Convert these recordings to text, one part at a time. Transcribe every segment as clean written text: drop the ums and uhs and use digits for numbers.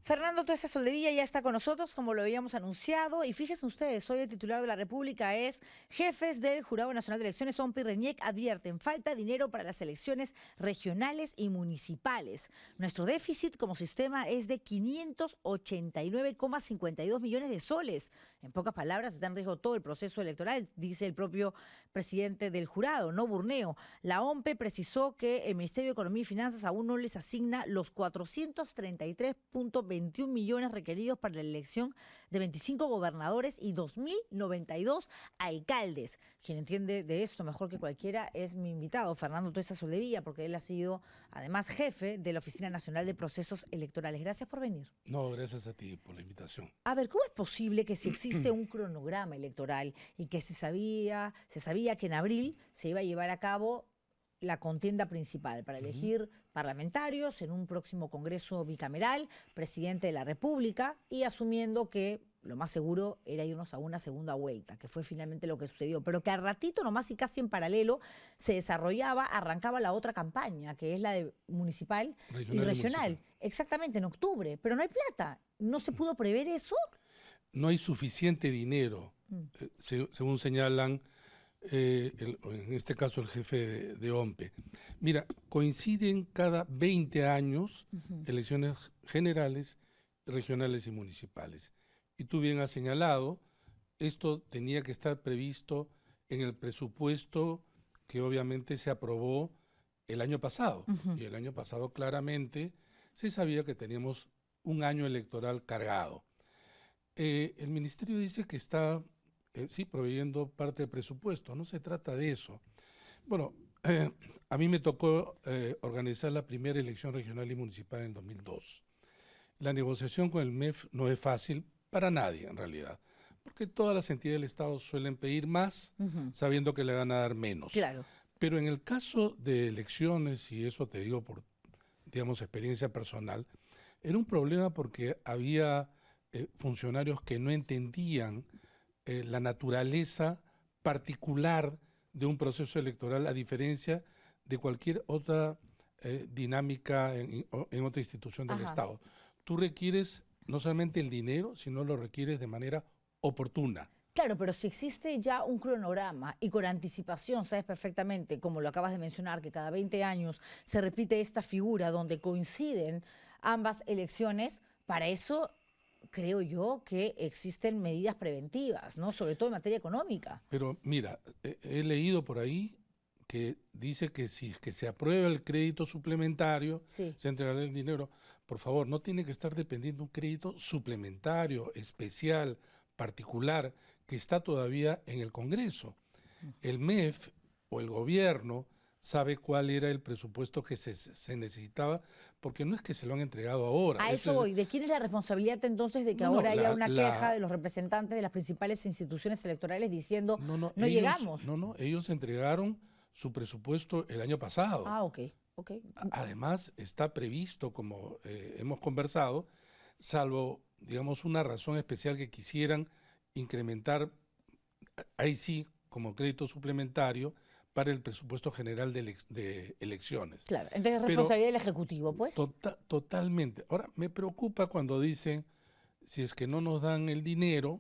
Fernando Tuesta Soldevilla ya está con nosotros, como lo habíamos anunciado, y fíjense ustedes, hoy el titular de la República es: jefes del Jurado Nacional de Elecciones, OMPE y RENIEC, advierten falta dinero para las elecciones regionales y municipales. Nuestro déficit como sistema es de 589,52 millones de soles. En pocas palabras, está en riesgo todo el proceso electoral, dice el propio presidente del jurado, no Burneo. La OMPE precisó que el Ministerio de Economía y Finanzas aún no les asigna los 433,21 millones requeridos para la elección de 25 gobernadores y 2.092 alcaldes. Quien entiende de esto mejor que cualquiera es mi invitado, Fernando Tuesta Soldevilla, porque él ha sido además jefe de la Oficina Nacional de Procesos Electorales. Gracias por venir. No, gracias a ti por la invitación. A ver, ¿cómo es posible que si existe un cronograma electoral y que se sabía que en abril se iba a llevar a cabo la contienda principal para elegir parlamentarios en un próximo Congreso bicameral, presidente de la República, y asumiendo que lo más seguro era irnos a una segunda vuelta, que fue finalmente lo que sucedió, pero que al ratito nomás y casi en paralelo se desarrollaba, arrancaba la otra campaña, que es la de municipal y regional, exactamente en octubre, pero no hay plata? ¿No se pudo prever eso? No hay suficiente dinero, según señalan en este caso el jefe de OMPE. Mira, coinciden cada 20 años elecciones generales, regionales y municipales. Y tú bien has señalado, esto tenía que estar previsto en el presupuesto que obviamente se aprobó el año pasado. Y el año pasado claramente se sabía que teníamos un año electoral cargado. El ministerio dice que está sí, proveyendo parte del presupuesto. No se trata de eso. Bueno, a mí me tocó organizar la primera elección regional y municipal en el 2002. La negociación con el MEF no es fácil para nadie, en realidad, porque todas las entidades del Estado suelen pedir más, sabiendo que le van a dar menos. Claro. Pero en el caso de elecciones, y eso te digo por, digamos, experiencia personal, era un problema porque había funcionarios que no entendían la naturaleza particular de un proceso electoral a diferencia de cualquier otra dinámica en otra institución del Estado. Tú requieres no solamente el dinero, sino lo requieres de manera oportuna. Claro, pero si existe ya un cronograma y con anticipación, sabes perfectamente, como lo acabas de mencionar, que cada 20 años se repite esta figura donde coinciden ambas elecciones, para eso creo yo que existen medidas preventivas, ¿no? Sobre todo en materia económica. Pero mira, he leído por ahí que dice que si es que se aprueba el crédito suplementario, se entregará el dinero. Por favor, no tiene que estar dependiendo de un crédito suplementario, especial, particular, que está todavía en el Congreso. El MEF o el gobierno sabe cuál era el presupuesto que se necesitaba, porque no es que se lo han entregado ahora. A eso voy. ¿De quién es la responsabilidad entonces de que ahora haya una queja de los representantes de las principales instituciones electorales diciendo no llegamos? No, ellos entregaron su presupuesto el año pasado. Ah, ok. Además, está previsto, como hemos conversado, salvo, digamos, una razón especial que quisieran incrementar, ahí sí, como crédito suplementario, para el presupuesto general de elecciones. Claro, entonces es responsabilidad del Ejecutivo, pues. Totalmente. Ahora, me preocupa cuando dicen, si es que no nos dan el dinero,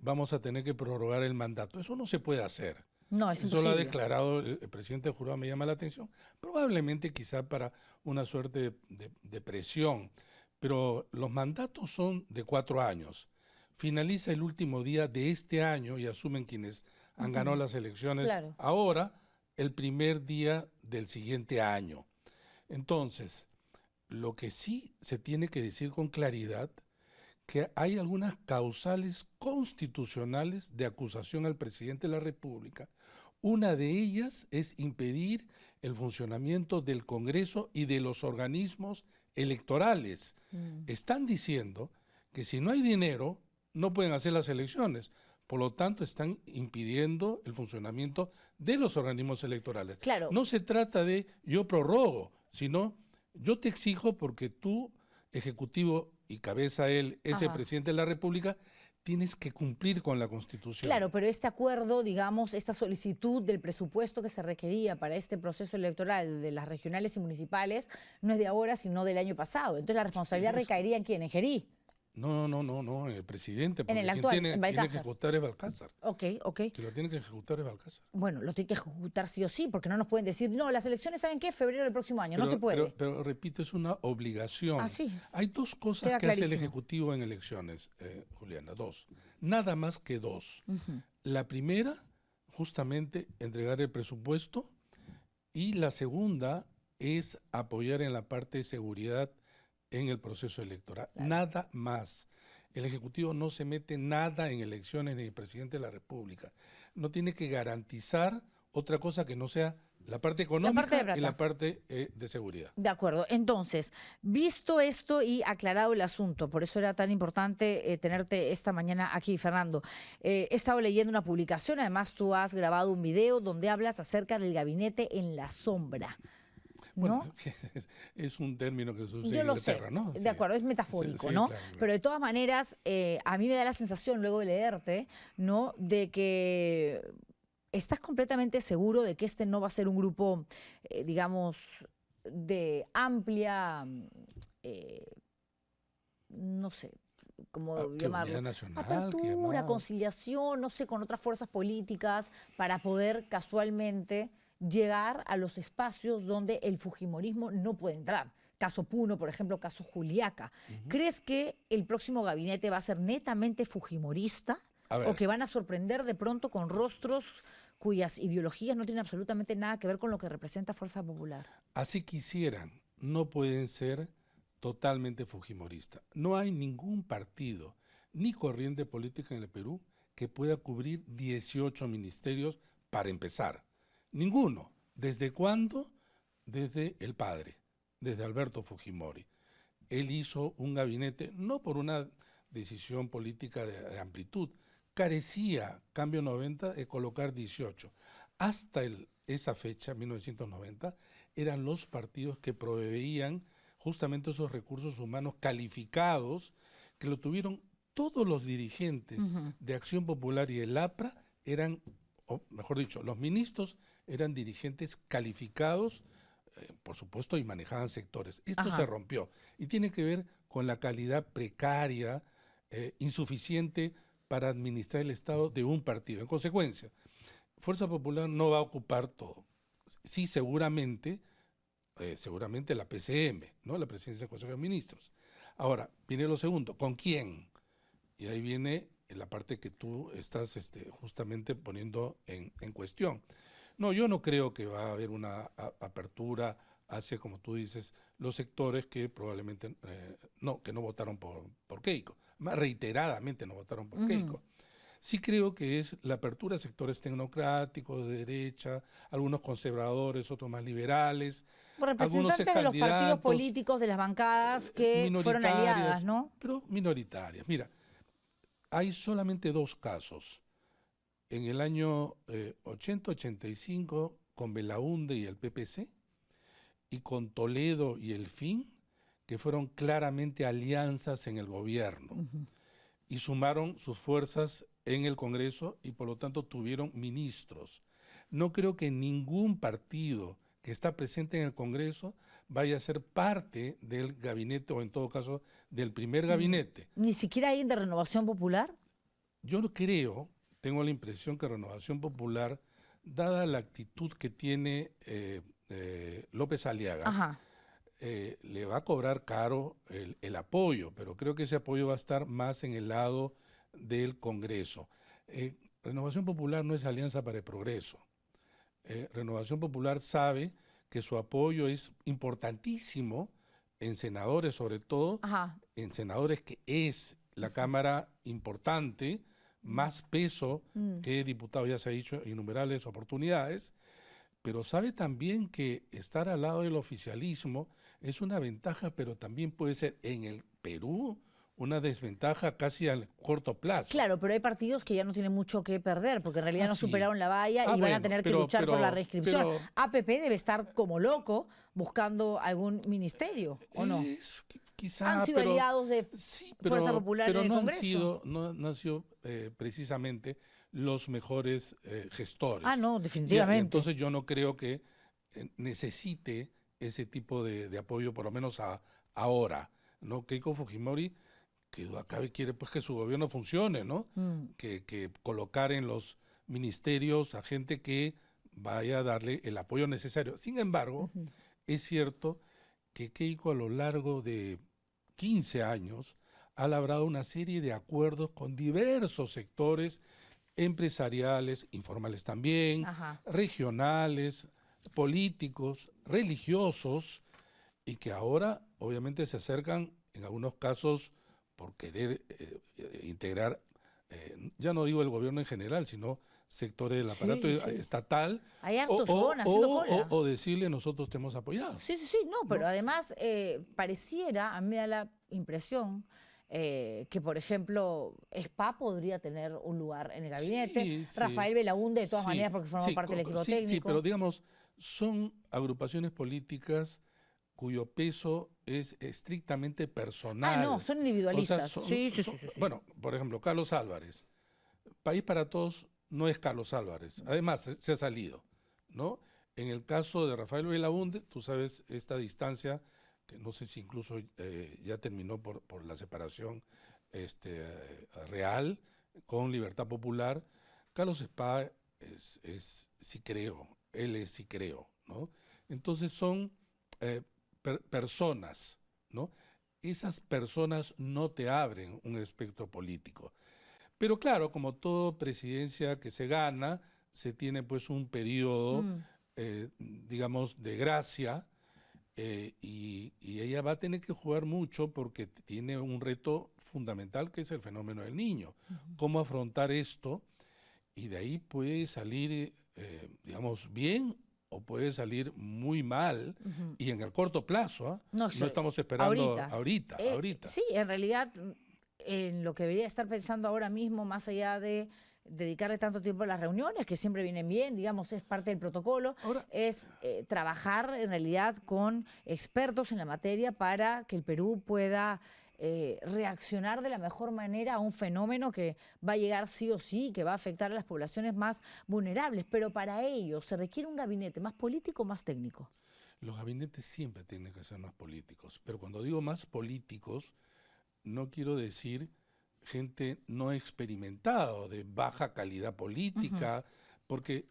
vamos a tener que prorrogar el mandato. Eso no se puede hacer. No, es imposible. Eso lo ha declarado el presidente del jurado, me llama la atención. Probablemente quizá para una suerte de presión. Pero los mandatos son de 4 años. Finaliza el último día de este año y asumen quienes han ganado las elecciones ahora, el primer día del siguiente año. Entonces, lo que sí se tiene que decir con claridad, que hay algunas causales constitucionales de acusación al presidente de la República. Una de ellas es impedir el funcionamiento del Congreso y de los organismos electorales. Están diciendo que si no hay dinero, no pueden hacer las elecciones. Por lo tanto, están impidiendo el funcionamiento de los organismos electorales. Claro. No se trata de yo prorrogo, sino yo te exijo porque tú, Ejecutivo y cabeza él, ese presidente de la República, tienes que cumplir con la Constitución. Claro, pero este acuerdo, digamos, esta solicitud del presupuesto que se requería para este proceso electoral de las regionales y municipales no es de ahora, sino del año pasado. Entonces la responsabilidad recaería en quién, en Gerí. No, en el presidente, porque En el quien actual, tiene en que Balcázar. ejecutar es Balcázar. Ok. Que lo tiene que ejecutar es Balcázar. Bueno, lo tiene que ejecutar sí o sí, porque no nos pueden decir, no, las elecciones, ¿saben qué? Febrero del próximo año, no se puede. Pero repito, es una obligación. Así es. Hay dos cosas Queda que hace el clarísimo. Ejecutivo en elecciones, Juliana, dos. Nada más que dos. La primera, justamente, entregar el presupuesto, y la segunda es apoyar en la parte de seguridad en el proceso electoral. Claro. Nada más. El Ejecutivo no se mete nada en elecciones ni el presidente de la República. No tiene que garantizar otra cosa que no sea la parte económica y la parte de seguridad. De acuerdo. Entonces, visto esto y aclarado el asunto, por eso era tan importante tenerte esta mañana aquí, Fernando. He estado leyendo una publicación, además tú has grabado un video donde hablas acerca del gabinete en la sombra. ¿No? Bueno, es un término que se usa Yo en lo Inglaterra, sé, ¿no? de acuerdo, es metafórico, Sí, ¿no? claro. Pero de todas maneras, a mí me da la sensación, luego de leerte, ¿no? De que estás completamente seguro de que este no va a ser un grupo, digamos, de amplia, no sé, cómo llamarlo, nacional, apertura, conciliación, no sé, con otras fuerzas políticas para poder casualmente llegar a los espacios donde el fujimorismo no puede entrar. Caso Puno, por ejemplo, caso Juliaca. ¿Crees que el próximo gabinete va a ser netamente fujimorista o que van a sorprender de pronto con rostros cuyas ideologías no tienen absolutamente nada que ver con lo que representa Fuerza Popular? Así quisieran, no pueden ser totalmente fujimoristas. No hay ningún partido ni corriente política en el Perú que pueda cubrir 18 ministerios para empezar. Ninguno. ¿Desde cuándo? Desde el padre, desde Alberto Fujimori. Él hizo un gabinete, no por una decisión política de amplitud, carecía, cambio 90, de colocar 18. Hasta esa fecha, 1990, eran los partidos que proveían justamente esos recursos humanos calificados, que lo tuvieron todos los dirigentes de Acción Popular y el APRA, eran, o mejor dicho, los ministros eran dirigentes calificados, por supuesto, y manejaban sectores. Esto se rompió y tiene que ver con la calidad precaria, insuficiente para administrar el Estado de un partido. En consecuencia, Fuerza Popular no va a ocupar todo. Sí, seguramente la PCM, ¿no? La Presidencia del Consejo de Ministros. Ahora, viene lo segundo, ¿con quién? Y ahí viene la parte que tú estás justamente poniendo en cuestión. No, yo no creo que va a haber una apertura hacia, como tú dices, los sectores que probablemente que no votaron por Keiko. Más reiteradamente no votaron por Keiko. Sí creo que es la apertura a sectores tecnocráticos, de derecha, algunos conservadores, otros más liberales. Representantes de los partidos políticos, de las bancadas que fueron aliadas, ¿no? Pero minoritarias. Mira, hay solamente dos casos. En el año 80-85 con Belaunde y el PPC, y con Toledo y el FIN, que fueron claramente alianzas en el gobierno, y sumaron sus fuerzas en el Congreso y por lo tanto tuvieron ministros. No creo que ningún partido que está presente en el Congreso vaya a ser parte del gabinete, o en todo caso del primer gabinete. ¿Ni siquiera hay de Renovación Popular? Yo no creo. Tengo la impresión que Renovación Popular, dada la actitud que tiene López Aliaga, le va a cobrar caro el apoyo, pero creo que ese apoyo va a estar más en el lado del Congreso. Renovación Popular no es Alianza para el Progreso. Renovación Popular sabe que su apoyo es importantísimo en senadores, sobre todo, en senadores que es la Cámara importante, más peso que diputado, ya se ha dicho, innumerables oportunidades, pero sabe también que estar al lado del oficialismo es una ventaja, pero también puede ser en el Perú una desventaja casi a corto plazo. Claro, pero hay partidos que ya no tienen mucho que perder, porque en realidad no superaron la valla y van a tener que luchar por la reinscripción. APP debe estar como loco buscando algún ministerio, ¿o no? quizá, Han sido pero aliados de sí, Fuerza Popular pero en el no han Congreso. sido, no han sido precisamente los mejores Ah, gestores. no, Y definitivamente. entonces yo no creo que necesite ese tipo de apoyo, por lo menos ahora, ¿no? Keiko Fujimori, que duda cabe, quiere pues que su gobierno funcione, ¿no? Mm, Que colocar en los ministerios a gente que vaya a darle el apoyo necesario. Sin embargo, ujú. es cierto que Keiko a lo largo de 15 años ha labrado una serie de acuerdos con diversos sectores empresariales, informales también, Ajá. regionales, políticos, religiosos, y que ahora obviamente se acercan en algunos casos por querer integrar, ya no digo el gobierno en general, sino sectores del Sí, aparato sí, sí. estatal, Hay hartos huevón haciendo cola. o decirle nosotros te hemos apoyado, Sí, sí, sí, no, pero ¿no? además pareciera, a mí me da la impresión que, por ejemplo, SPA podría tener un lugar en el gabinete, Sí, sí, Rafael Belaúnde de todas sí, maneras porque formó sí, parte del equipo sí, sí, pero técnico. digamos, son agrupaciones políticas cuyo peso es estrictamente Ah, no, personal. son O sea, individualistas. Sí, sí, sí, sí, sí. bueno, por ejemplo, Carlos Álvarez. País para Todos no es Carlos Álvarez. Además, se ha salido, ¿no? En el caso de Rafael Belaúnde, tú sabes esta distancia, que no sé si incluso ya terminó por la separación real con Libertad Popular. Carlos Spa sí creo, él es sí creo, ¿no? Entonces son eh, personas, ¿no? Esas personas no te abren un espectro político. Pero claro, como toda presidencia que se gana, se tiene pues un periodo, Mm, digamos, de gracia, y ella va a tener que jugar mucho porque tiene un reto fundamental que es el fenómeno del niño. ujú, Cómo afrontar esto, y de ahí puede salir, digamos, bien o puede salir muy mal, ujú. y en el corto plazo, ¿ah? No, No estamos esperando ahorita. ahorita. Sí, en realidad, en lo que debería estar pensando ahora mismo, más allá de dedicarle tanto tiempo a las reuniones, que siempre vienen bien, digamos, es parte del protocolo, Ahora, es trabajar en realidad con expertos en la materia para que el Perú pueda reaccionar de la mejor manera a un fenómeno que va a llegar sí o sí, que va a afectar a las poblaciones más vulnerables. Pero para ello se requiere un gabinete más político o más técnico. los gabinetes siempre tienen que ser más políticos, pero cuando digo más políticos, no quiero decir gente no experimentada o de baja calidad Ujú, política, porque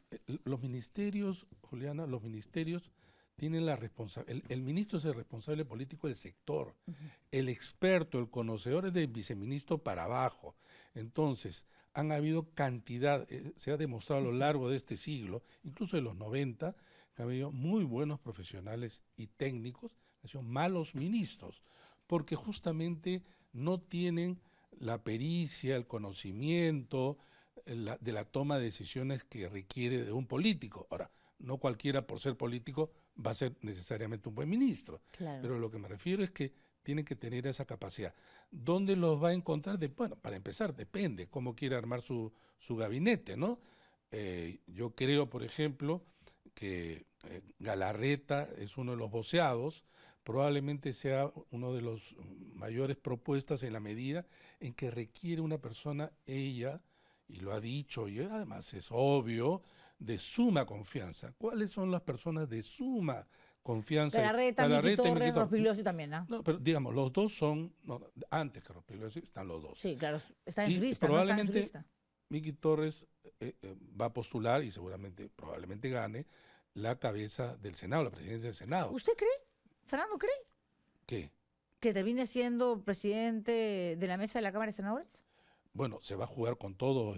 los ministerios, Juliana, los ministerios tienen la responsabilidad, el ministro es el responsable político del sector, ujú. el experto, el conocedor es del viceministro para abajo. Entonces, han habido cantidad, se ha demostrado a lo largo de este siglo, incluso de los 90, que ha habido muy buenos profesionales y técnicos, que han sido malos ministros, porque justamente no tienen la pericia, el conocimiento de la toma de decisiones que requiere de un político. Ahora, no cualquiera por ser político va a ser necesariamente un buen ministro, Claro. pero lo que me refiero es que tienen que tener esa capacidad. ¿Dónde los va a encontrar? Bueno, para empezar, depende cómo quiere armar su gabinete, ¿no? Yo creo, por ejemplo, que Galarreta es uno de los voceados, probablemente sea uno de los mayores propuestas en la medida en que requiere una persona, ella, y lo ha dicho, y además es obvio, de suma confianza. ¿Cuáles son las personas de suma confianza? Galarreta, Miki Galarreta y Torres, Miguel. Rospigliosi también, ¿ah? No, pero digamos, los dos son, no, antes que Rospigliosi están los dos. Sí, claro, está en su Y lista, no está en su probablemente lista. Miki Torres va a postular y seguramente, probablemente gane la cabeza del Senado, la presidencia del Senado. ¿Usted cree? ¿Fernando cree ¿Qué? que termine siendo presidente de la mesa de la Cámara de Senadores? Bueno, se va a jugar con todo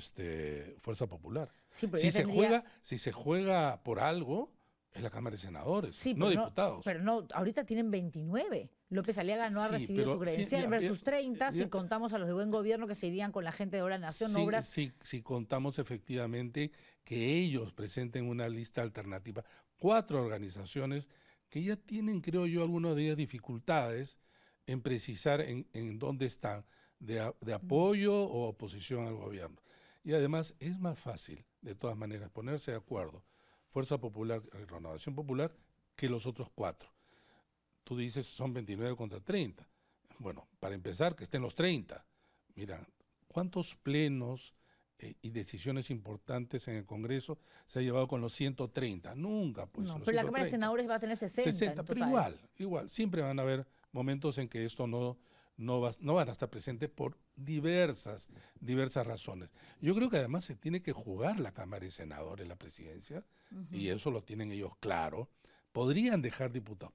Fuerza Popular. Sí, pero ya tendría. Si se juega por algo, es la Cámara de Senadores, Sí, no diputados. pero no, ahorita tienen 29. López Aliaga no ha Sí, recibido su pero sí, credencial versus 30 si ya, contamos a los de buen gobierno que se irían con la gente de Obra Nación, obras. sí, contamos efectivamente que ellos presenten una lista alternativa. 4 organizaciones que ya tienen, creo yo, algunas de ellas dificultades en precisar en dónde están, de apoyo o oposición al gobierno. Y además es más fácil, de todas maneras, ponerse de acuerdo, Fuerza Popular, Renovación Popular, que los otros 4. Tú dices son 29 contra 30. bueno, para empezar, que estén los 30. Mira, ¿cuántos plenos y decisiones importantes en el Congreso se ha llevado con los 130? Nunca, pues. No, Los pero la Cámara de 130. Senadores va a tener 60 en Pero total. igual, siempre van a haber momentos en que esto no van a estar presentes por diversas razones. Yo creo que además se tiene que jugar la Cámara de Senadores, la presidencia, y eso lo tienen ellos claro. Podrían dejar diputados.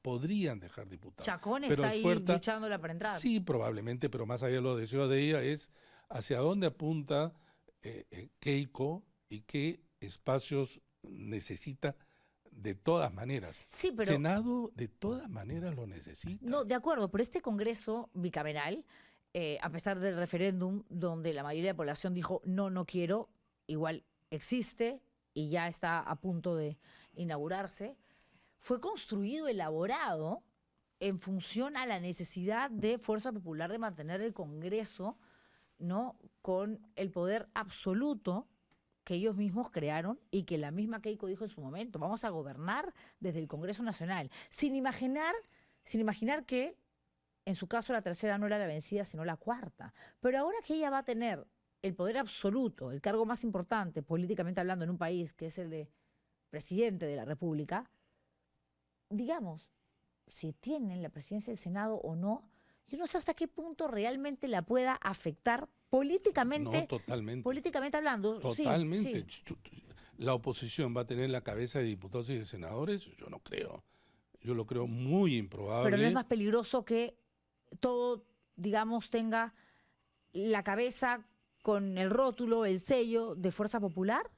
Chacón Pero está ahí Fuerza, luchándola para entrar. sí, probablemente, pero más allá de los deseos de ella es hacia dónde apunta Keiko y qué espacios necesita de todas maneras. Sí, pero Senado de todas maneras lo necesita. no, de acuerdo, pero este Congreso bicameral, a pesar del referéndum donde la mayoría de la población dijo no, no quiero, igual existe y ya está a punto de inaugurarse, fue construido, elaborado en función a la necesidad de Fuerza Popular de mantener el Congreso, ¿no?, con el poder absoluto que ellos mismos crearon y que la misma Keiko dijo en su momento: vamos a gobernar desde el Congreso Nacional, sin imaginar que en su caso la tercera no era la vencida, sino la cuarta. Pero ahora que ella va a tener el poder absoluto, el cargo más importante políticamente hablando en un país, que es el de presidente de la República, digamos, si tienen la presidencia del Senado o no, yo no sé hasta qué punto realmente la pueda afectar políticamente. No, totalmente. Políticamente hablando, Totalmente. sí. ¿La oposición va a tener la cabeza de diputados y de senadores? Yo no creo. Yo lo creo muy improbable. Pero no es más peligroso que todo, digamos, tenga la cabeza con el rótulo, el sello de Fuerza Popular.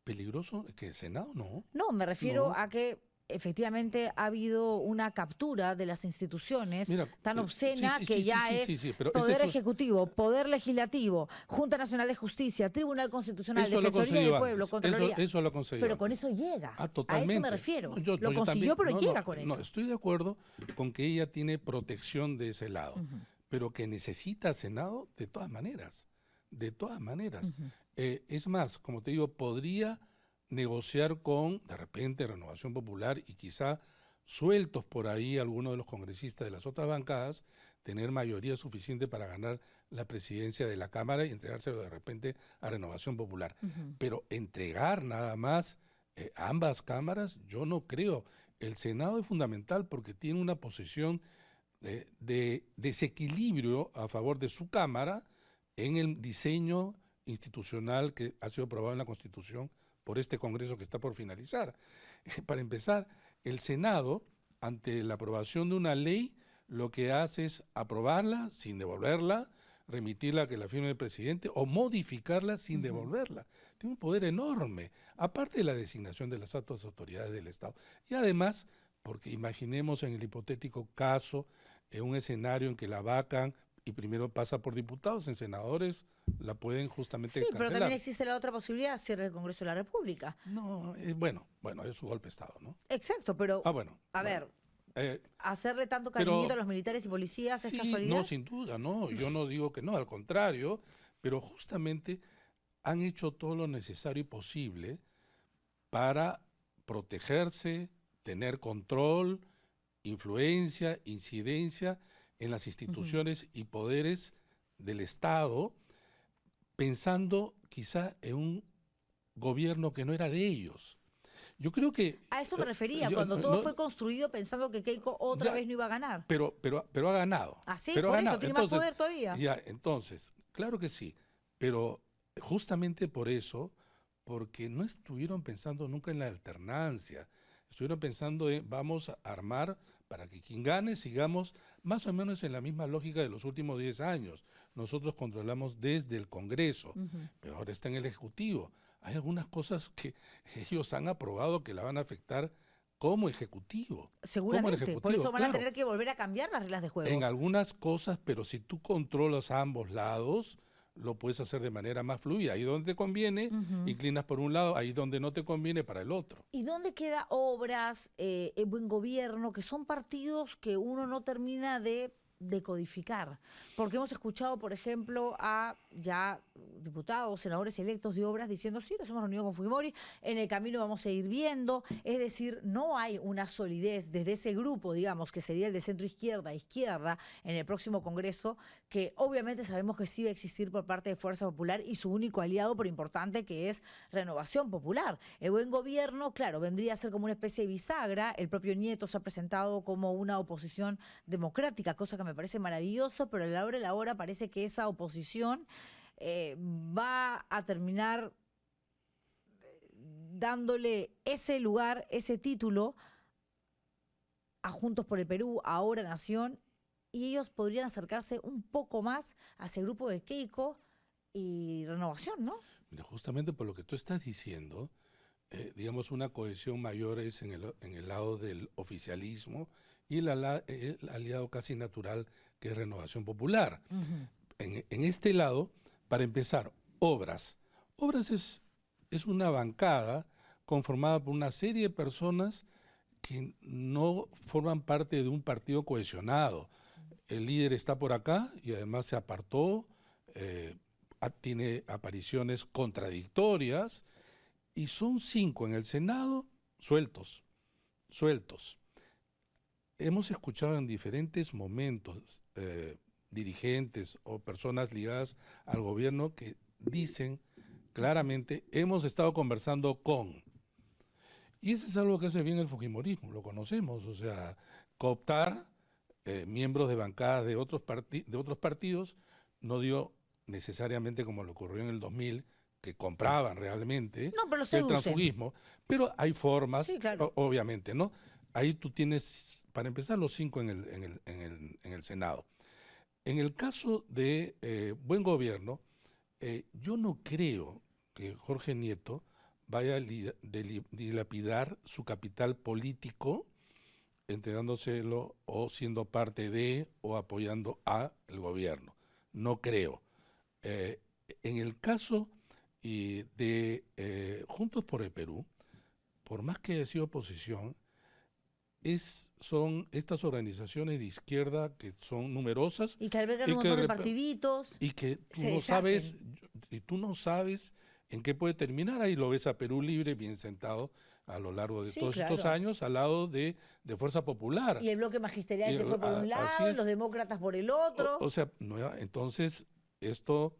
¿Peligroso? ¿Que el Senado no? No, me refiero No. a que efectivamente ha habido una captura de las instituciones tan obscena que ya es pero Poder Ejecutivo, Poder Legislativo, Junta Nacional de Justicia, Tribunal Constitucional, eso Defensoría del Pueblo, Contraloría. Eso lo ha conseguido. Pero con eso llega. Totalmente. A eso me refiero. No, lo consiguió, también, pero llega con eso. No, estoy de acuerdo con que ella tiene protección de ese lado, pero que necesita Senado de todas maneras. De todas maneras. Es más, como te digo, podría negociar con, de repente, Renovación Popular y quizá sueltos por ahí algunos de los congresistas de las otras bancadas, tener mayoría suficiente para ganar la presidencia de la Cámara y entregárselo de repente a Renovación Popular. Pero entregar nada más a ambas cámaras, yo no creo. El Senado es fundamental porque tiene una posición de desequilibrio a favor de su Cámara en el diseño institucional que ha sido aprobado en la Constitución por este Congreso que está por finalizar. Para empezar, el Senado, ante la aprobación de una ley, lo que hace es aprobarla sin devolverla, remitirla a que la firme el presidente o modificarla sin devolverla. Tiene un poder enorme, aparte de la designación de las altas autoridades del Estado. Y además, porque imaginemos en el hipotético caso, en un escenario en que la vacan y primero pasa por diputados, en senadores la pueden justamente cancelar. Pero también existe la otra posibilidad, cierre el Congreso de la República. No, bueno, es su golpe de Estado, ¿no? Exacto, pero a ver, hacerle tanto cariñito a los militares y policías es casualidad. No, sin duda, no, yo no digo que no, al contrario, pero justamente han hecho todo lo necesario y posible para protegerse, tener control, influencia, incidencia en las instituciones y poderes del Estado, pensando quizá en un gobierno que no era de ellos. Yo creo que... A eso me refería, cuando todo fue construido pensando que Keiko otra vez no iba a ganar. Pero ha ganado. ¿Ah, sí? Pero por eso tiene más poder todavía. Ya, entonces, claro que sí, pero justamente por eso, porque no estuvieron pensando nunca en la alternancia, estuvieron pensando en vamos a armar para que quien gane sigamos más o menos en la misma lógica de los últimos 10 años. Nosotros controlamos desde el Congreso, pero ahora está en el Ejecutivo. Hay algunas cosas que ellos han aprobado que la van a afectar como Ejecutivo. Seguramente, por eso van a tener que volver a cambiar las reglas de juego. En algunas cosas, pero si tú controlas a ambos lados, lo puedes hacer de manera más fluida. Ahí donde te conviene, inclinas por un lado, ahí donde no te conviene, para el otro. ¿Y dónde queda Obras, Buen Gobierno, que son partidos que uno no termina de decodificar, porque hemos escuchado, por ejemplo, a ya diputados, senadores electos de Obras diciendo, sí, nos hemos reunido con Fujimori, en el camino vamos a ir viendo, es decir, no hay una solidez desde ese grupo, digamos, que sería el de centro izquierda, izquierda, en el próximo Congreso, que obviamente sabemos que sí va a existir por parte de Fuerza Popular y su único aliado, por importante, que es Renovación Popular. El Buen Gobierno, claro, vendría a ser como una especie de bisagra, el propio Nieto se ha presentado como una oposición democrática, cosa que me parece maravilloso, pero a la hora de la hora parece que esa oposición va a terminar dándole ese lugar, ese título a Juntos por el Perú, a Ahora Nación, y ellos podrían acercarse un poco más a ese grupo de Keiko y Renovación, ¿no? Mira, justamente por lo que tú estás diciendo, digamos, una cohesión mayor es en el lado del oficialismo y el aliado casi natural que es Renovación Popular. En este lado, para empezar, Obras. Obras es una bancada conformada por una serie de personas que no forman parte de un partido cohesionado. El líder está por acá y además se apartó, tiene apariciones contradictorias y son 5 en el Senado sueltos. Hemos escuchado en diferentes momentos dirigentes o personas ligadas al gobierno que dicen claramente, hemos estado conversando con. Y eso es algo que hace bien el fujimorismo, lo conocemos, o sea, cooptar miembros de bancadas de otros partidos no dio necesariamente como le ocurrió en el 2000, que compraban realmente No, pero lo el seducen. transfugismo, pero hay formas, Sí, claro. obviamente, ¿no? Ahí tú tienes, para empezar, los 5 en el Senado. En el caso de Buen Gobierno, yo no creo que Jorge Nieto vaya a dilapidar su capital político entregándoselo o siendo parte de o apoyando a el gobierno. No creo. Eh, en el caso de Juntos por el Perú, por más que haya sido oposición, son estas organizaciones de izquierda que son numerosas Y que albergan y un montón de partiditos, y que tú se no sabes, deshacen. y tú no sabes en qué puede terminar. Ahí lo ves a Perú Libre bien sentado a lo largo de Sí, todos estos claro. años al lado de Fuerza Popular. Y el bloque magisterial Y, se fue por un así lado, y los es. demócratas por el otro. O sea, entonces esto Ujú.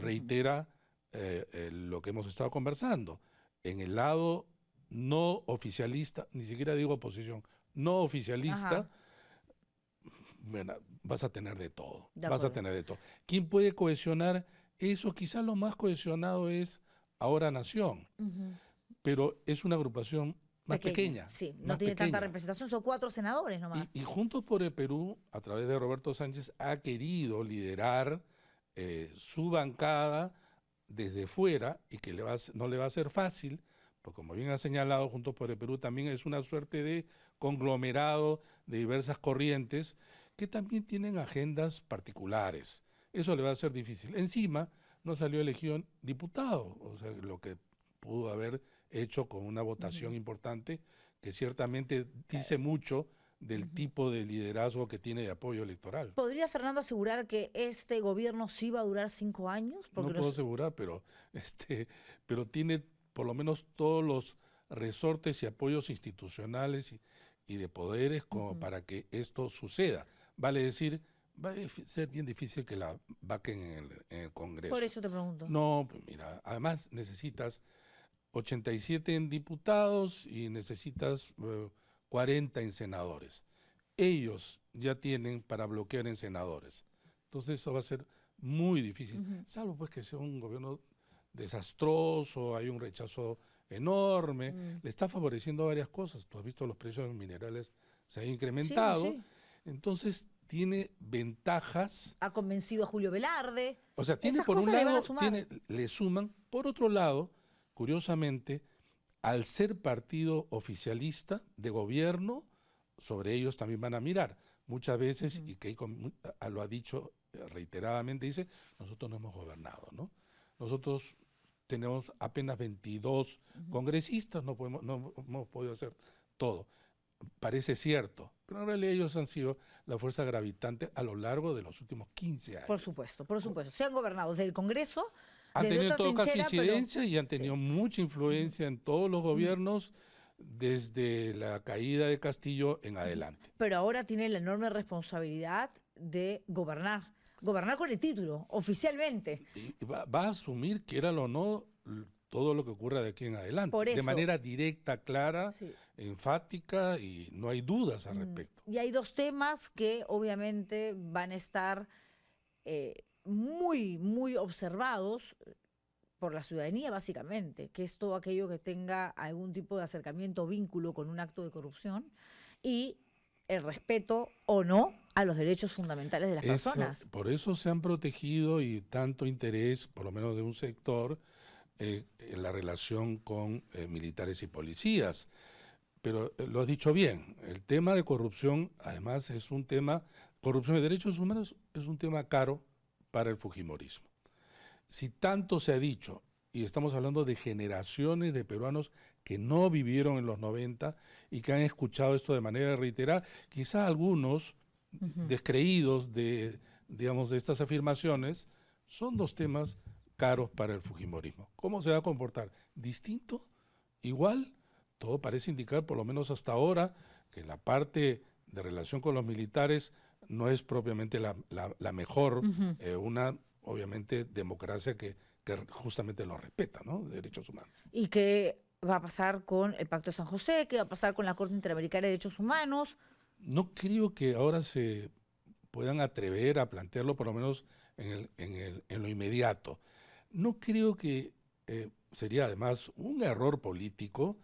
reitera lo que hemos estado conversando. En el lado no oficialista, ni siquiera digo oposición, no oficialista, Ajá, bueno, vas a tener de todo, de vas a acuerdo. tener de todo. ¿Quién puede cohesionar eso? Quizás lo más cohesionado es Ahora Nación, Ujú. pero es una agrupación Pequeña, sí, no más tiene tanta pequeña. representación, son 4 senadores nomás. Y Juntos por el Perú, a través de Roberto Sánchez, ha querido liderar su bancada desde fuera y que no le va a ser fácil, porque como bien ha señalado, Juntos por el Perú también es una suerte de conglomerado de diversas corrientes que también tienen agendas particulares. Eso le va a ser difícil. Encima, no salió elegido diputado, o sea, lo que pudo haber hecho con una votación Ujú. importante que ciertamente dice Claro. mucho del Ujú. tipo de liderazgo que tiene de apoyo electoral. ¿Podría Fernando asegurar que este gobierno sí va a durar 5 años? No Porque puedo nos... asegurar, pero tiene por lo menos todos los resortes y apoyos institucionales y de poderes como Ujú. para que esto suceda. Vale decir, va a ser bien difícil que la vaquen en el Por Congreso. eso te pregunto. No, pues mira, además necesitas 87 en diputados y necesitas 40 en senadores. Ellos ya tienen para bloquear en senadores. Entonces eso va a ser muy difícil, Ujú. salvo pues que sea un gobierno desastroso, hay un rechazo enorme, Mm. le está favoreciendo varias cosas. Tú has visto los precios de los minerales se han Sí, incrementado, sí. entonces tiene ventajas, Ha convencido a Julio Velarde. o sea, tiene Esas por un cosas le van a lado, sumar. le suman, por otro lado, curiosamente, al ser partido oficialista de gobierno, sobre ellos también van a mirar. Muchas veces, Ujú. y Keiko lo ha dicho reiteradamente, dice, nosotros no hemos gobernado, ¿no? Nosotros tenemos apenas 22 Ujú. congresistas, no hemos podido hacer todo. parece cierto, pero en realidad ellos han sido la fuerza gravitante a lo largo de los últimos 15 años. Por supuesto, por supuesto. Se han gobernado desde el Congreso, Han desde tenido en otra todo caso trinchera, pero incidencia y han tenido sí. mucha influencia en todos los gobiernos desde la caída de Castillo en adelante. Pero ahora tiene la enorme responsabilidad de gobernar. Gobernar con el título, oficialmente. Y va a asumir, quiéralo o no, todo lo que ocurra de aquí en adelante. Por De eso. manera directa, clara, Sí. enfática, y no hay dudas al respecto. Y hay dos temas que obviamente van a estar muy, muy observados por la ciudadanía, básicamente, que es todo aquello que tenga algún tipo de acercamiento o vínculo con un acto de corrupción y el respeto o no a los derechos fundamentales de las personas. Por eso se han protegido y tanto interés, por lo menos de un sector, en la relación con militares y policías. Pero lo has dicho bien, el tema de corrupción, además, es un tema, corrupción de derechos humanos es un tema caro para el fujimorismo. Si tanto se ha dicho, y estamos hablando de generaciones de peruanos que no vivieron en los 90 y que han escuchado esto de manera reiterada, quizá algunos descreídos de, digamos, de estas afirmaciones, son dos temas caros para el fujimorismo. ¿Cómo se va a comportar? ¿Distinto? ¿Igual? Todo parece indicar, por lo menos hasta ahora, que la parte de relación con los militares no es propiamente la mejor, una, obviamente, democracia que justamente lo respeta, ¿no? Derechos humanos. ¿Y qué va a pasar con el Pacto de San José? ¿Qué va a pasar con la Corte Interamericana de Derechos Humanos? No creo que ahora se puedan atrever a plantearlo, por lo menos en lo inmediato. No creo que sería además un error político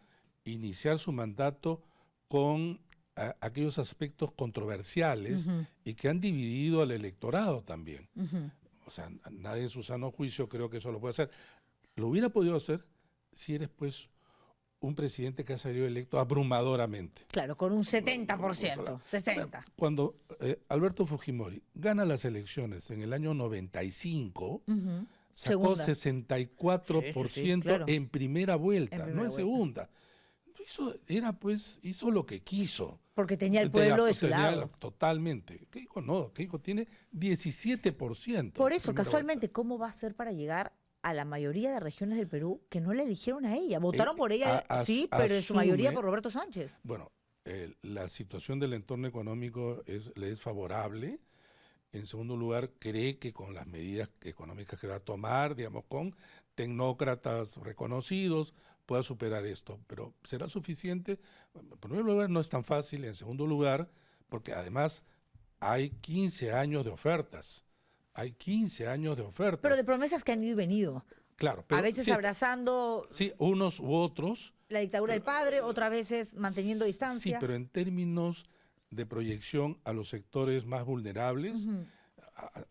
iniciar su mandato con aquellos aspectos controversiales y que han dividido al electorado también. O sea, nadie en su sano juicio creo que eso lo puede hacer. Lo hubiera podido hacer si eres, pues, un presidente que ha salido electo abrumadoramente. Claro, con un 70%, 60%. Cuando Alberto Fujimori gana las elecciones en el año 95, sacó Segunda. 64% Sí, claro. en primera vuelta, En primera no en vuelta. segunda. Hizo lo que quiso. Porque tenía el pueblo de su Tenía lado. Totalmente. Keiko no, Keiko tiene 17%. Por eso, primera casualmente, vuelta. ¿cómo va a ser para llegar a la mayoría de regiones del Perú que no la eligieron a ella? Votaron por ella, sí, pero en su mayoría por Roberto Sánchez. Bueno, la situación del entorno económico le es favorable. En segundo lugar, cree que con las medidas económicas que va a tomar, digamos, con tecnócratas reconocidos, pueda superar esto. Pero ¿será suficiente? En primer lugar, no es tan fácil. En segundo lugar, porque además hay 15 años de ofertas. Hay 15 años de ofertas. Pero de promesas que han ido y venido. Claro, A veces sí, abrazando sí, unos u otros. la dictadura del padre, otras veces manteniendo distancia. Sí, pero en términos de proyección a los sectores más vulnerables,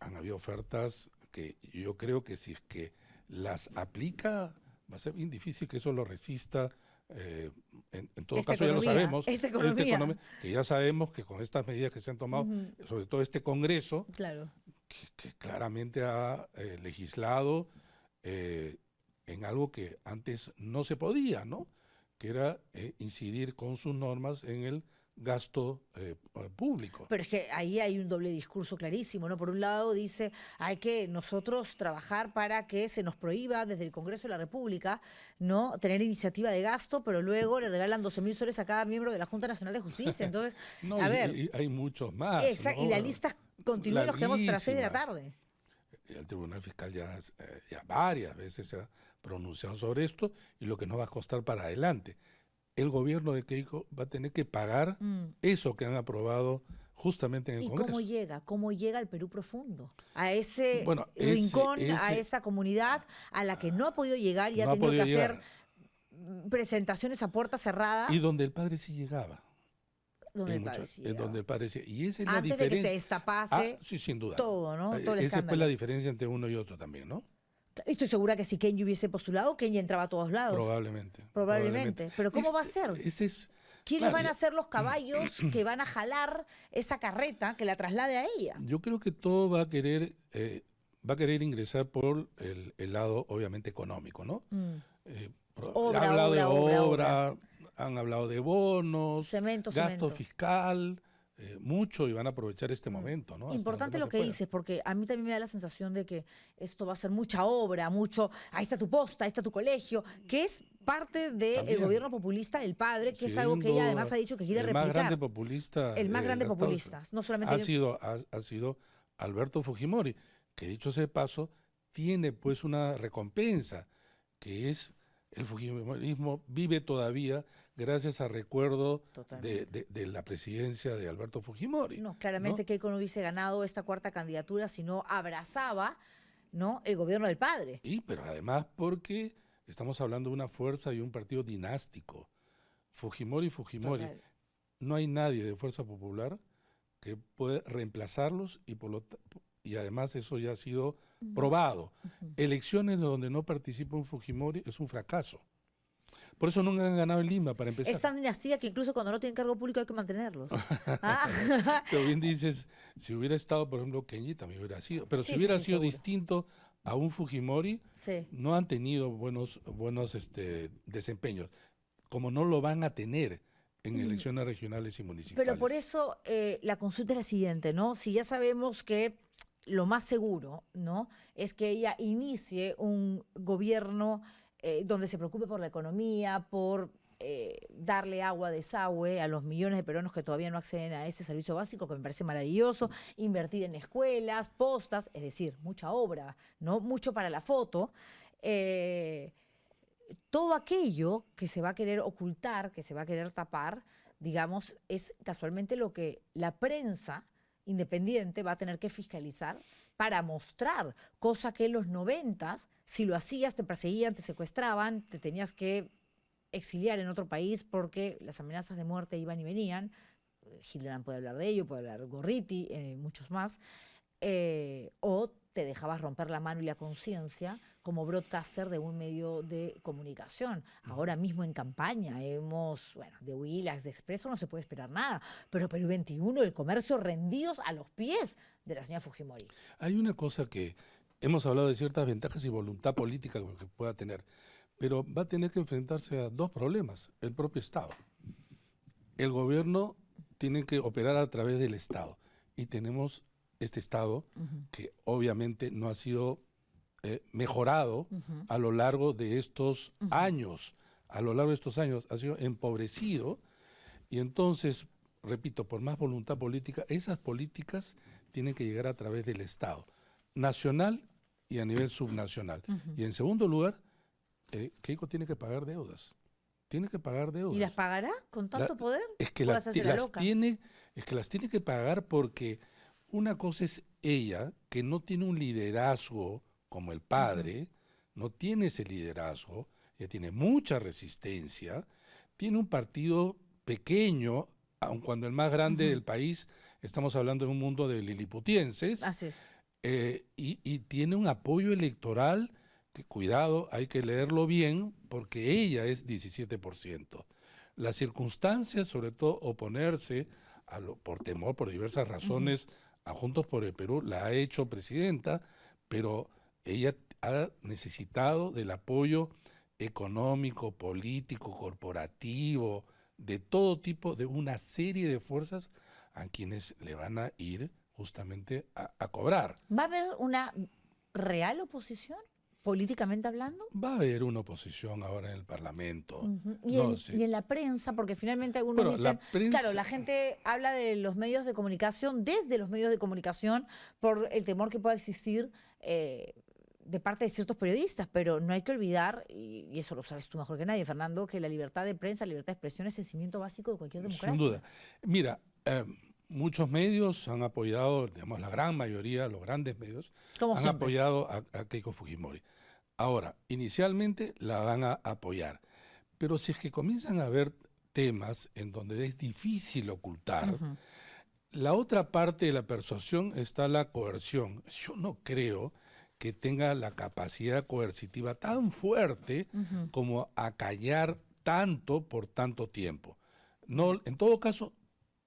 han habido ofertas que yo creo que si es que las aplica, va a ser bien difícil que eso lo resista. En todo caso, ya lo sabemos, que ya sabemos que con estas medidas que se han tomado, sobre todo este Congreso, claro, que claramente ha legislado en algo que antes no se podía, ¿no? Que era incidir con sus normas en el gasto público. Pero es que ahí hay un doble discurso clarísimo, ¿no? Por un lado dice, hay que nosotros trabajar para que se nos prohíba desde el Congreso de la República, ¿no?, tener iniciativa de gasto, pero luego le regalan 12.000 soles a cada miembro de la Junta Nacional de Justicia. Entonces, no, a ver. Y hay muchos más. Exacto, ¿no? y la lista continúa y nos quedamos hasta las 6 de la tarde. El Tribunal Fiscal ya varias veces se ha pronunciado sobre esto y lo que nos va a costar para adelante. El gobierno de Keiko va a tener que pagar eso que han aprobado justamente en el Congreso. ¿Y cómo llega al Perú profundo? A ese rincón, a esa comunidad a la que no ha podido llegar y ha tenido que hacer presentaciones a puerta cerrada. Y donde el padre sí llegaba. Donde el padre sí llegaba. Donde el padre sí. Y esa es antes la diferencia. de que se destapase sí, sin duda. todo, ¿no? Todo el esa fue la diferencia entre uno y otro también, ¿no? Estoy segura que si Kenji hubiese postulado, Kenji entraba a todos lados. Probablemente. Pero ¿cómo va a ser? ¿Quiénes van a ser los caballos que van a jalar esa carreta que la traslade a ella? Yo creo que todo va a querer ingresar por el lado, obviamente, económico, ¿no? Ha hablado de obra, Han hablado de bonos, Cemento, gasto cemento. fiscal, mucho, y van a aprovechar este momento, ¿no? Hasta donde Importante más lo se que pueda. dices, porque a mí también me da la sensación de que esto va a ser mucha obra, mucho, ahí está tu posta, ahí está tu colegio, que es parte del También, gobierno populista del padre, que es algo sin que ella además duda, ha dicho que quiere el más grande replicar. populista El más grande ha estado, populista, no solamente ha sido Alberto Fujimori, que dicho sea de paso, tiene pues una recompensa, que es el fujimorismo vive todavía gracias al recuerdo totalmente. de la presidencia de Alberto Fujimori, No, ¿no? claramente Keiko no hubiese ganado esta cuarta candidatura si no abrazaba, ¿no?, el gobierno del padre. Pero además porque estamos hablando de una fuerza y un partido dinástico. Fujimori. Total. No hay nadie de Fuerza Popular que pueda reemplazarlos y además eso ya ha sido Ujú, probado. ujú. Elecciones donde no participa un Fujimori es un fracaso. Por eso nunca han ganado en Lima, para Es empezar. tan dinastía que incluso cuando no tienen cargo público hay que mantenerlos. Ah, Pero bien dices, si hubiera estado, por ejemplo, Kenji, también hubiera sido. Pero si sí, sí, hubiera sí, sido seguro. distinto a un Fujimori, Sí. no han tenido buenos desempeños, como no lo van a tener en Mm, elecciones regionales y Pero por municipales. eso la consulta es la siguiente, ¿no? Si ya sabemos que lo más seguro, ¿no?, es que ella inicie un gobierno donde se preocupe por la economía, por darle agua, desagüe a los millones de peruanos que todavía no acceden a ese servicio básico, que me parece maravilloso, invertir en escuelas, postas, es decir, mucha obra, ¿no? Mucho para la foto. eh, Todo aquello que se va a querer ocultar, que se va a querer tapar, digamos, es casualmente lo que la prensa independiente va a tener que fiscalizar para mostrar, cosa que en los 90, si lo hacías, te perseguían, te secuestraban, te tenías que exiliar en otro país porque las amenazas de muerte iban y venían. Hildebrand puede hablar de ello, puede hablar Gorriti, muchos más, o te dejabas romper la mano y la conciencia como broadcaster de un medio de comunicación. Ahora mismo en campaña bueno, de Willax, de Expreso no se puede esperar nada, pero Perú 21, el comercio rendidos a los pies de la señora Fujimori. Hay una cosa que hemos hablado de ciertas ventajas y voluntad política que pueda tener, pero va a tener que enfrentarse a dos problemas. El propio Estado. El gobierno tiene que operar a través del Estado y tenemos este Estado Ujú, que obviamente no ha sido mejorado ujú, a lo largo de estos ujú. años. A lo largo de estos años ha sido empobrecido y entonces, repito, por más voluntad política, esas políticas tienen que llegar a través del Estado, nacional y a nivel subnacional. Ujú. Y en segundo lugar, Keiko tiene que pagar deudas. Tiene que pagar ¿Y las deudas. pagará con La- tanto poder? es que ¿O hacerse la loca? es que las tiene que pagar porque una cosa es ella, que no tiene un liderazgo como el Ujú, padre, no tiene ese liderazgo, ella tiene mucha resistencia, tiene un partido pequeño, aun cuando el más grande ujú. del país, estamos hablando de un mundo de liliputienses, Así es. y tiene un apoyo electoral que, cuidado, hay que leerlo bien, porque ella es 17%. Las circunstancias, sobre todo oponerse por temor, por diversas Ujú. razones, a Juntos por el Perú, la ha hecho presidenta, pero ella ha necesitado del apoyo económico, político, corporativo, de todo tipo, de una serie de fuerzas a quienes le van a ir justamente a cobrar. ¿Va a haber una real oposición, políticamente hablando? Va a haber una oposición ahora en el Parlamento. Ujú. No Y sé. en la prensa, porque finalmente algunos Bueno, la dicen, claro, prensa, la gente habla de los medios de comunicación, desde los medios de comunicación, por el temor que pueda existir de parte de ciertos periodistas, pero no hay que olvidar, y eso lo sabes tú mejor que nadie, Fernando, que la libertad de prensa, la libertad de expresión es el cimiento básico de cualquier sin duda. democracia. Mira, muchos medios han apoyado, digamos, la gran mayoría, los grandes medios, Como han siempre. apoyado a Keiko Fujimori. Ahora, inicialmente la van a apoyar, pero si es que comienzan a haber temas en donde es difícil ocultar, Ujú, la otra parte de la persuasión está la coerción. Yo no creo que tenga la capacidad coercitiva tan fuerte ujú. como acallar tanto por tanto tiempo. No, en todo caso,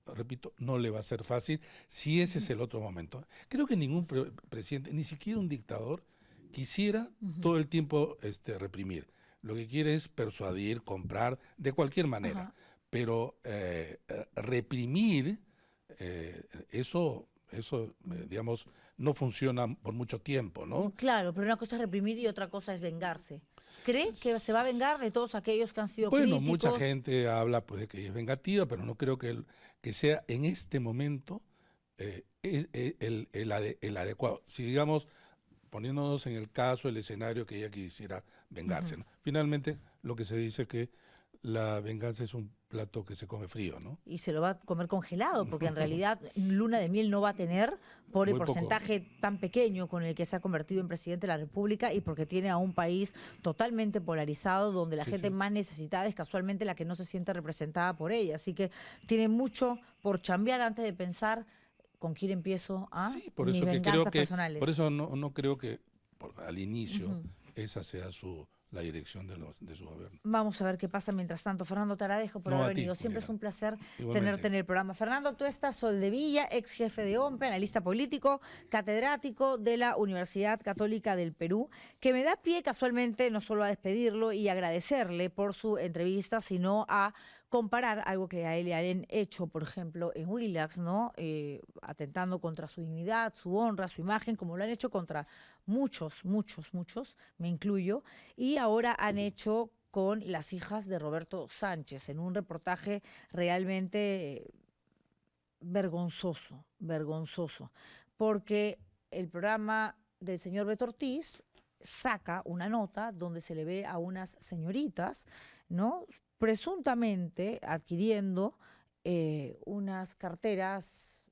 repito, no le va a ser fácil si ese es el otro momento. Creo que ningún presidente, ni siquiera un dictador, quisiera Ujú. todo el tiempo reprimir. lo que quiere es persuadir, comprar, de cualquier manera. Ajá. Pero reprimir, digamos, no funciona por mucho tiempo, ¿no? Claro, pero una cosa es reprimir y otra cosa es vengarse. ¿Cree que se va a vengar de todos aquellos que han sido Bueno, críticos? mucha gente habla pues de que es vengativa, pero no creo que sea en este momento el adecuado. Si digamos, poniéndonos en el caso, el escenario que ella quisiera vengarse, ¿no? Finalmente, lo que se dice que la venganza es un plato que se come frío, ¿no? Y se lo va a comer congelado, porque en realidad luna de miel no va a tener por el Muy poco. porcentaje tan pequeño con el que se ha convertido en presidente de la República y porque tiene a un país totalmente polarizado, donde la Sí, gente sí. más necesitada es casualmente la que no se siente representada por ella. Así que tiene mucho por chambear antes de pensar con quién empiezo a Sí, por mis eso que creo venganzas que, personales. por eso no creo que al inicio Ujú. esa sea la dirección de su gobierno. Vamos a ver qué pasa mientras tanto. Fernando, te agradezco por No, haber a ti, venido. Siempre es Mariela. un placer Igualmente. tenerte en el programa. Fernando Tuesta Soldevilla, ex jefe de OMPE, analista político, catedrático de la Universidad Católica del Perú, que me da pie casualmente no solo a despedirlo y agradecerle por su entrevista, sino a comparar algo que a él le han hecho, por ejemplo, en Willax, ¿no? Atentando contra su dignidad, su honra, su imagen, como lo han hecho contra muchos, me incluyo, y ahora han hecho con las hijas de Roberto Sánchez, en un reportaje realmente vergonzoso, porque el programa del señor Beto Ortiz saca una nota donde se le ve a unas señoritas, ¿no? Presuntamente adquiriendo unas carteras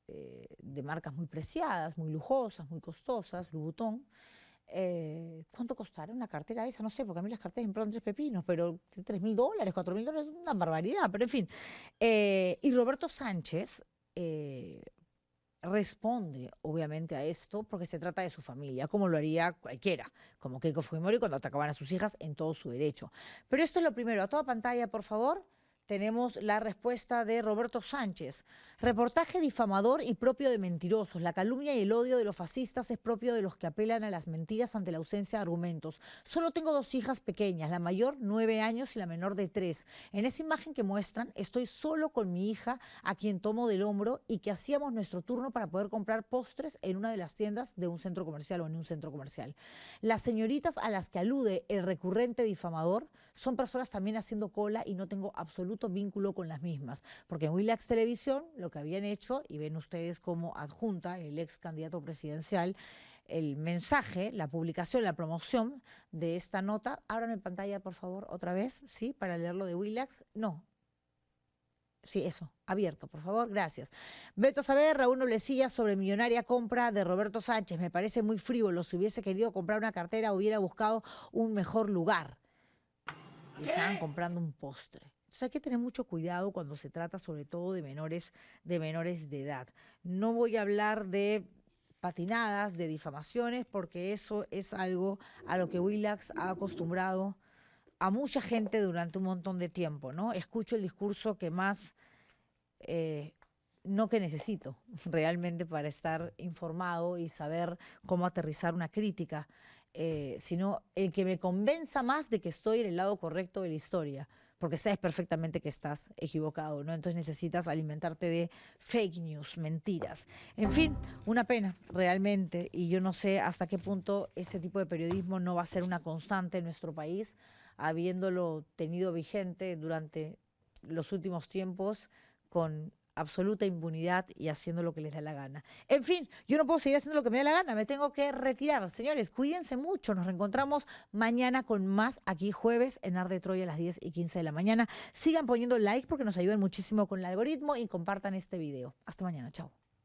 de marcas muy preciadas, muy lujosas, muy costosas, Louboutin. ¿Cuánto costará una cartera esa? No sé, porque a mí las carteras me importan 3 pepinos, pero $3.000, $4.000 es una barbaridad, pero en fin. Y Roberto Sánchez responde, obviamente, a esto porque se trata de su familia, como lo haría cualquiera, como Keiko Fujimori cuando atacaban a sus hijas en todo su derecho. Pero esto es lo primero. A toda pantalla, por favor, tenemos la respuesta de Roberto Sánchez. Reportaje difamador y propio de mentirosos. La calumnia y el odio de los fascistas es propio de los que apelan a las mentiras ante la ausencia de argumentos. Solo tengo 2 hijas pequeñas, la mayor 9 años y la menor de 3. En esa imagen que muestran, estoy solo con mi hija, a quien tomo del hombro y que hacíamos nuestro turno para poder comprar postres en una de las tiendas de un centro comercial o en un centro comercial. Las señoritas a las que alude el recurrente difamador son personas también haciendo cola y no tengo absoluto vínculo con las mismas, porque en Willax Televisión lo que habían hecho, y ven ustedes como adjunta el ex candidato presidencial, el mensaje, la publicación, la promoción de esta nota. Abran en pantalla, por favor, otra vez, ¿sí? Para leerlo de Willax. No. Sí, eso, abierto, por favor, gracias. Beto Saavedra, Raúl Noblecilla sobre millonaria compra de Roberto Sánchez. Me parece muy frívolo. Si hubiese querido comprar una cartera, hubiera buscado un mejor lugar. Y estaban comprando un postre. Entonces hay que tener mucho cuidado cuando se trata sobre todo de menores de edad. No voy a hablar de patinadas, de difamaciones, porque eso es algo a lo que Willax ha acostumbrado a mucha gente durante un montón de tiempo, ¿no? Escucho el discurso que más, no que necesito realmente para estar informado y saber cómo aterrizar una crítica, sino el que me convenza más de que estoy en el lado correcto de la historia, porque sabes perfectamente que estás equivocado, ¿no? Entonces necesitas alimentarte de fake news, mentiras. En fin, una pena realmente, y yo no sé hasta qué punto ese tipo de periodismo no va a ser una constante en nuestro país, habiéndolo tenido vigente durante los últimos tiempos con absoluta impunidad y haciendo lo que les da la gana. En fin, yo no puedo seguir haciendo lo que me da la gana, me tengo que retirar. Señores, cuídense mucho, nos reencontramos mañana con más aquí jueves en Ar de Troya a las 10:15 de la mañana. Sigan poniendo like porque nos ayudan muchísimo con el algoritmo y compartan este video. Hasta mañana, chao.